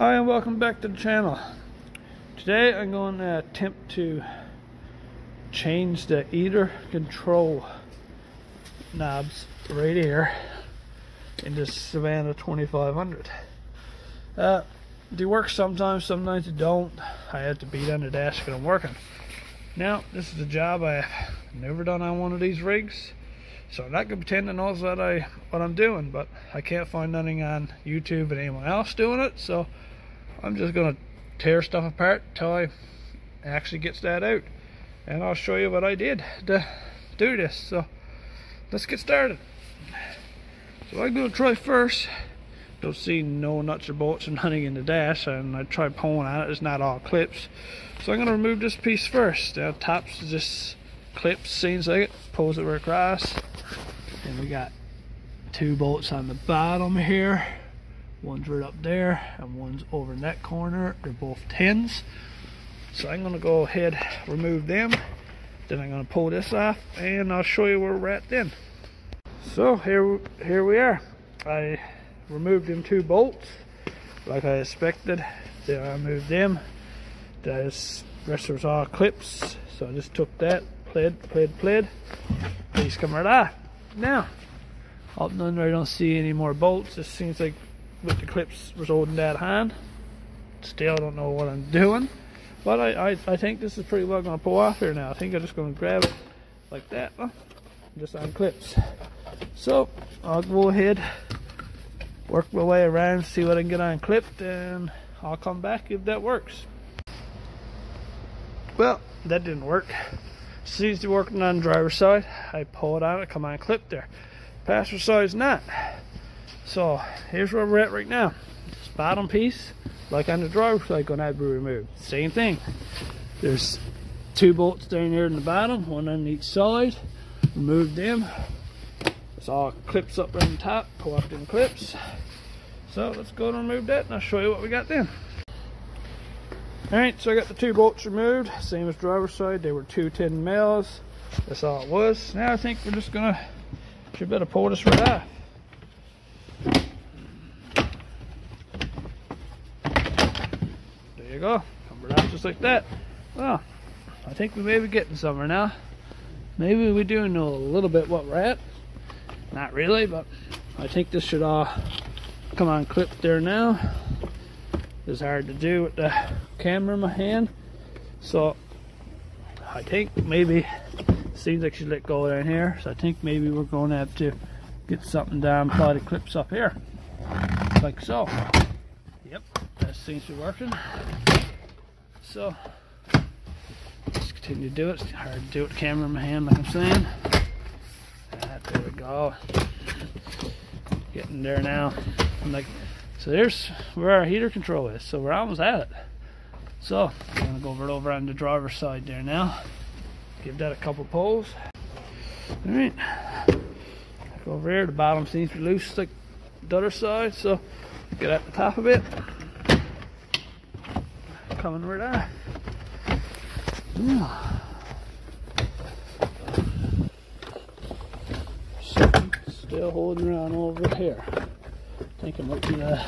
Hi and welcome back to the channel. Today I'm going to attempt to change the heater control knobs right here in this Savana 2500. They work sometimes they don't. I had to beat on the desk and I'm working. Now this is a job I've never done on one of these rigs, so I'm not going to pretend to know what I'm doing, but I can't find nothing on YouTube and anyone else doing it, so I'm just going to tear stuff apart till I actually gets that out, and I'll show you what I did to do this. So let's get started. So I'm going to try first. Don't see no nuts or bolts or nothing in the dash, and I tried pulling on it. It's not all clips, so I'm going to remove this piece first. The tops just clips, seems like it. Pulls it right across, and we got two bolts on the bottom here. One's right up there and one's over in that corner. They're both 10s. So I'm going to go ahead, remove them. Then I'm going to pull this off and I'll show you where we're at then. So here we are. I removed them two bolts like I expected. Then I moved them. The rest was all clips. So I just took that, pled. These come right off. Now, up under I don't see any more bolts. It seems like with the clips was holding that hand. Still don't know what I'm doing, but I think this is pretty well going to pull off here now. I think I'm just going to grab it like that, just on clips. So I'll go ahead, work my way around, see what I can get on clipped, and I'll come back if that works. Well, that didn't work. Seems to be working on the driver's side. I pull it out, it come on clipped there. Passenger side's not. So here's where we're at right now. This bottom piece, like on the driver's side, gonna have to be removed. Same thing. There's two bolts down here in the bottom, one on each side. Remove them. It's all clips up on the top. Pull up them clips. So let's go and remove that, and I'll show you what we got then. Alright, so I got the two bolts removed, same as driver's side. They were 210 mils. That's all it was. Now I think we're just gonna, should better pull this right off. There you go, come right out just like that. Well, I think we may be getting somewhere now. Maybe we do know a little bit what we're at. Not really, but I think this should all come on clipped there now. It's hard to do with the camera in my hand, so I think maybe, seems like she let go down here, so I think maybe we're going to have to get something down, apply the clips up here, like so. Yep, that seems to be working. So just continue to do it. It's hard to do with the camera in my hand, like I'm saying. There we go. Getting there now. So there's where our heater control is. So we're almost at it. So I'm gonna go over on the driver's side there now. Give that a couple pulls. All right. Go over here. The bottom seems to be loose like the other side. So get at the top of it. Coming right off. Still holding around over here. I think it might be the,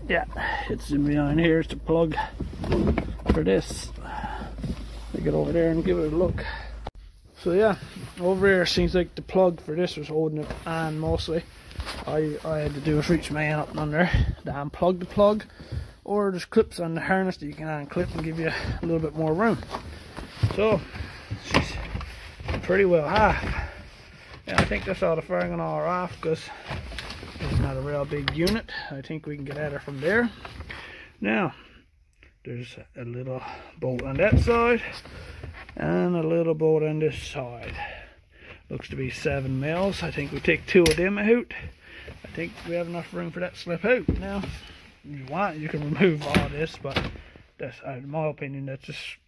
yeah, it's in behind here. It's the plug for this. I get over there and give it a look. So yeah, over here seems like the plug for this was holding it on mostly. I had to do is reach my hand up and under to unplug the plug, or there's clips on the harness that you can unclip and give you a little bit more room. So she's pretty well off. And I think that's all the firing and all off, because it's not a real big unit. I think we can get at her from there. Now there's a little bolt on that side and a little bolt on this side. Looks to be 7 mils. I think we take 2 of them out. I think we have enough room for that to slip out. Now if you want, you can remove all this, but that's, in my opinion, that's just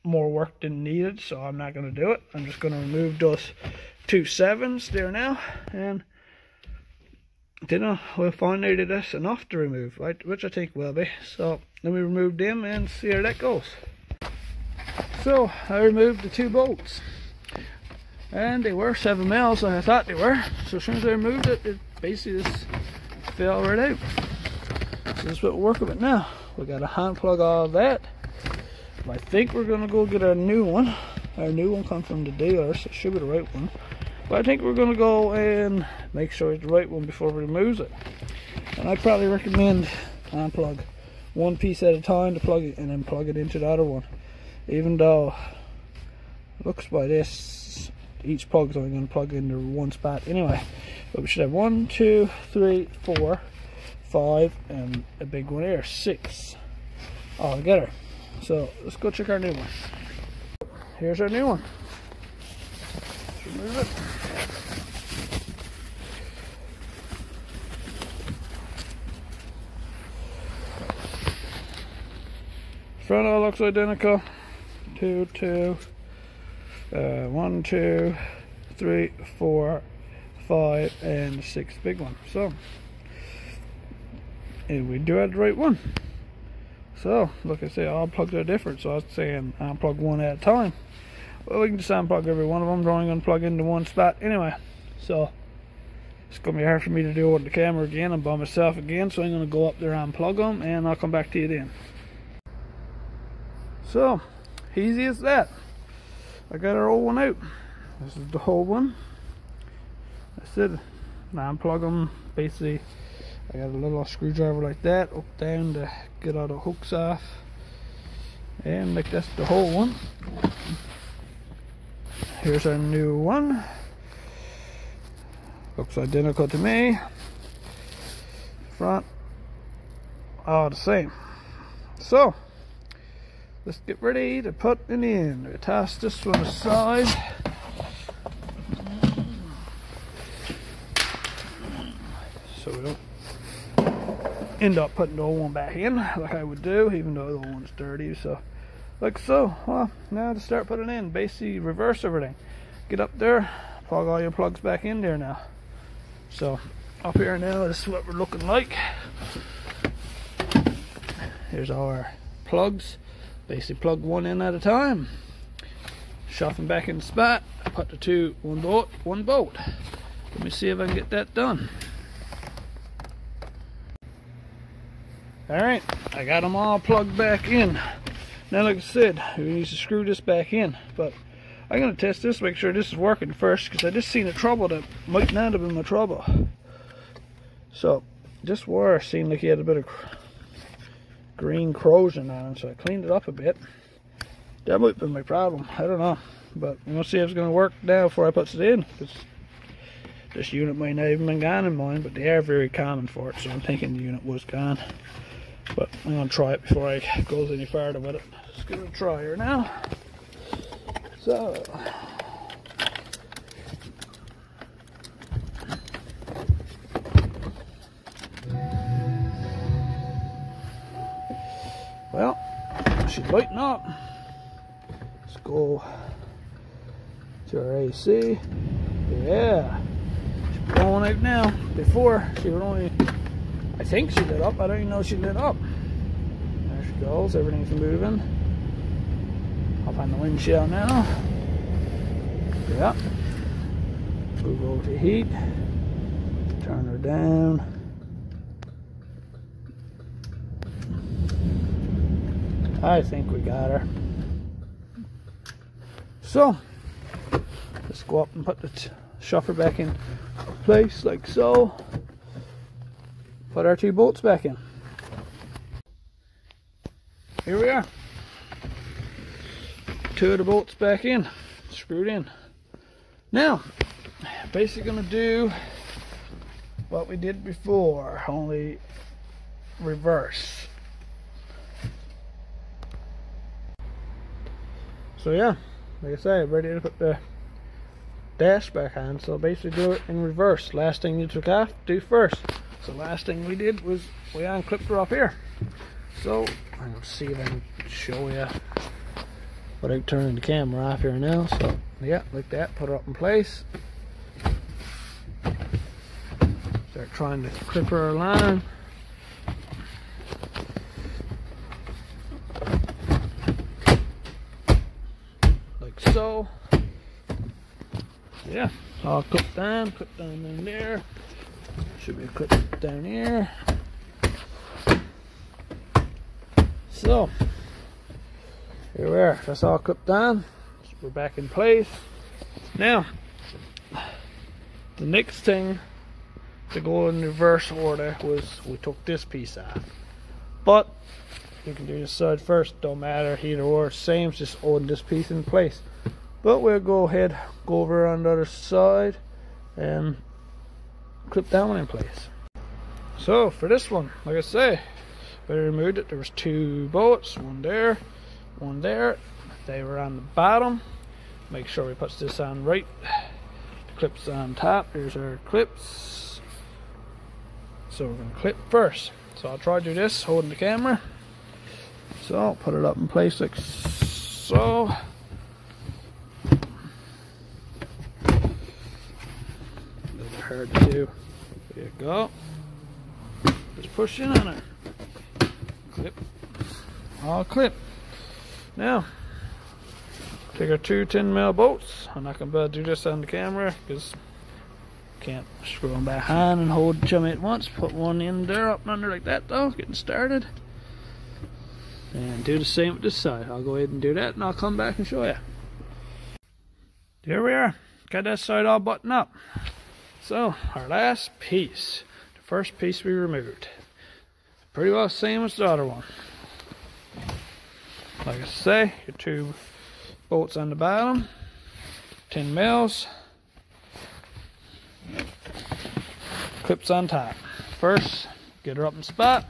more work than needed, so I'm not going to do it. I'm just going to remove those 2 7s there now, and then we'll find out if that's enough to remove, right? Which I think will be. So let me remove them and see how that goes. So I removed the 2 bolts, and they were 7 mils, like I thought they were. So as soon as I removed it, it basically just fell right out. this is what we're working with now. We got to hand plug all that. I think we're gonna go get our new one. Our new one comes from the dealer, so it should be the right one. But I think we're gonna go and make sure it's the right one before we remove it. And I probably recommend unplug one piece at a time to plug it, and then plug it into the other one. Even though it looks by this, each plug is only going to plug into one spot anyway. But we should have 1, 2, 3, 4, 5, and a big one here, 6 all together. So let's go check our new one. Here's our new one. Let's remove it. Front all looks identical. 2, 2, 1, 2, 3, 4, 5, and 6 big one. So, and we do have the right one. So, like I say, all plugs are different. So I was saying unplug one at a time. Well, we can just unplug every one of them. They're only going to plug into one spot anyway. So it's going to be hard for me to do it with the camera again and by myself again. So I'm going to go up there and unplug them, and I'll come back to you then. So, easy as that. I got our old one out. This is the whole one. That's it. Now unplug them. Basically, I got a little screwdriver like that, up down to get all the hooks off. And like that's the whole one. Here's our new one. Looks identical to me. Front, all the same. So, let's get ready to put it in. We toss this one aside. So we don't end up putting the old one back in like I would do, even though the old one's dirty. So, like so. Well, now to start putting in, basically reverse everything. Get up there, plug all your plugs back in there now. So, up here now, this is what we're looking like. Here's our plugs. Basically plug one in at a time, shove them back in the spot, put the two, one bolt. Let me see if I can get that done. Alright, I got them all plugged back in. Now like I said, we need to screw this back in, but I'm going to test this, make sure this is working first, because I just seen a trouble that might not have been my trouble. So, this wire seemed like he had a bit of green corrosion on it, so I cleaned it up a bit. That might be my problem, I don't know, but we'll see if it's going to work now before I put it in, because this unit might not even been gone in mine, but they are very common for it, so I'm thinking the unit was gone. But I'm going to try it before I go any farther with it. Just give it a try here now. So, well, should lighten up. Let's go to our AC. Yeah, she's blowing out now. Before she would only, I think she lit up. I don't even know she lit up. There she goes. Everything's moving. Up on the windshield now. Yeah. Move over to heat. Turn her down. I think we got her. So, let's go up and put the shuffer back in place like so. Put our two bolts back in. Here we are. Two of the bolts back in, screwed in. Now, basically gonna do what we did before, only reverse. So yeah, like I say, ready to put the dash back on. So basically do it in reverse. Last thing you took off, do first. So last thing we did was we unclipped her up here. So I'm gonna see if I can show you without turning the camera off here now. So yeah, like that, put her up in place. Start trying to clip her line. Like so. Yeah, all clipped down in there. Should be a clip down here. So here we are, that's all clipped on. So we're back in place. Now the next thing to go in reverse order was we took this piece off, but you can do this side first, don't matter, either or, same, just holding this piece in place. But we'll go ahead, go over on the other side and clip that one in place. So for this one, like I say, when I removed it, there was 2 bolts, one there, one there. They were on the bottom. Make sure we put this on right. The clips on top. Here's our clips. So we're going to clip first. So I'll try to do this holding the camera. So I'll put it up in place like so. A little hard to do. There you go. Just push in on it. Clip. All clip. Now, take our 2 10mm bolts. I'm not going to be able to do this on the camera because can't screw them back on and hold them at once. Put one in there, up and under like that though, getting started. And do the same with this side. I'll go ahead and do that and I'll come back and show you. Here we are. Got that side all buttoned up. So, our last piece. The first piece we removed. Pretty well the same as the other one. Like I say, your 2 bolts on the bottom, 10 mils, clips on top. First, get her up in spot.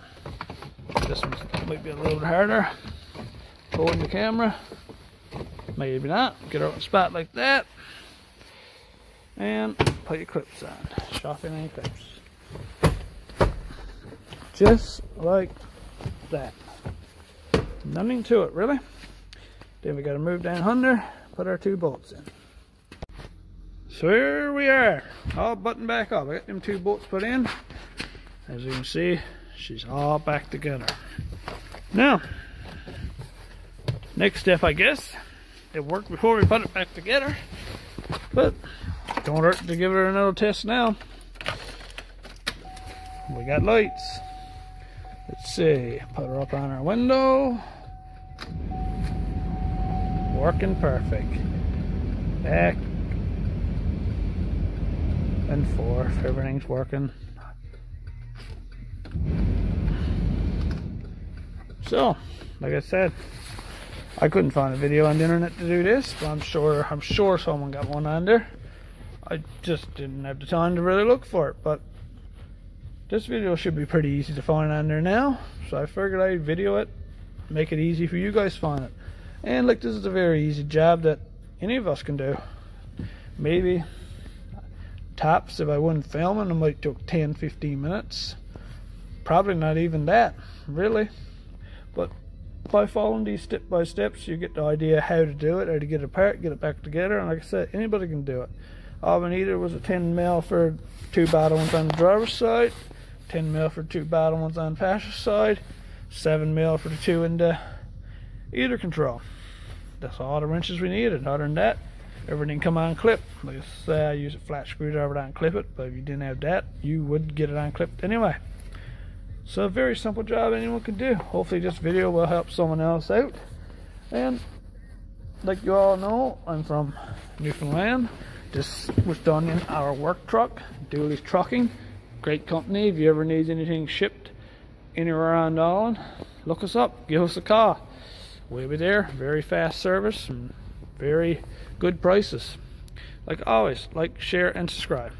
This one might be a little bit harder. Holding the camera, maybe not. Get her up in spot like that, and put your clips on. Sharpen any clips, just like that. Nothing to it really. Then we got to move down under, put our 2 bolts in. So here we are, all buttoned back up. I got them 2 bolts put in. As you can see, she's all back together. Now, next step, I guess, it worked before we put it back together, but don't hurt to give her another test now. We got lights. Let's see, put her up on our window. Working perfect. Back and forth, everything's working. So, like I said, I couldn't find a video on the internet to do this, but I'm sure someone got one on there. I just didn't have the time to really look for it, but this video should be pretty easy to find on there now, so I figured I'd video it, make it easy for you guys to find it. And like, this is a very easy job that any of us can do. Maybe tops, if I wasn't filming, it might take 10-15 minutes. Probably not even that, really. But by following these step by steps, you get the idea how to do it, how to get it apart, get it back together, and like I said, anybody can do it. All we needed was a 10mm for 2 bottom ones on the driver's side, 10mm for 2 bottom ones on the passenger side, 7mm for the 2 in the either control. That's all the wrenches we needed. Other than that, everything come on clip. Like I say, I use a flat screwdriver to unclip it, but if you didn't have that, you would get it unclipped anyway. So a very simple job anyone can do. Hopefully this video will help someone else out. And like you all know, I'm from Newfoundland. This was done in our work truck, Dooley's Trucking. Great company. If you ever need anything shipped anywhere around Ireland, look us up, give us a call. We'll be there. Very fast service and very good prices. Like always, like, share, and subscribe.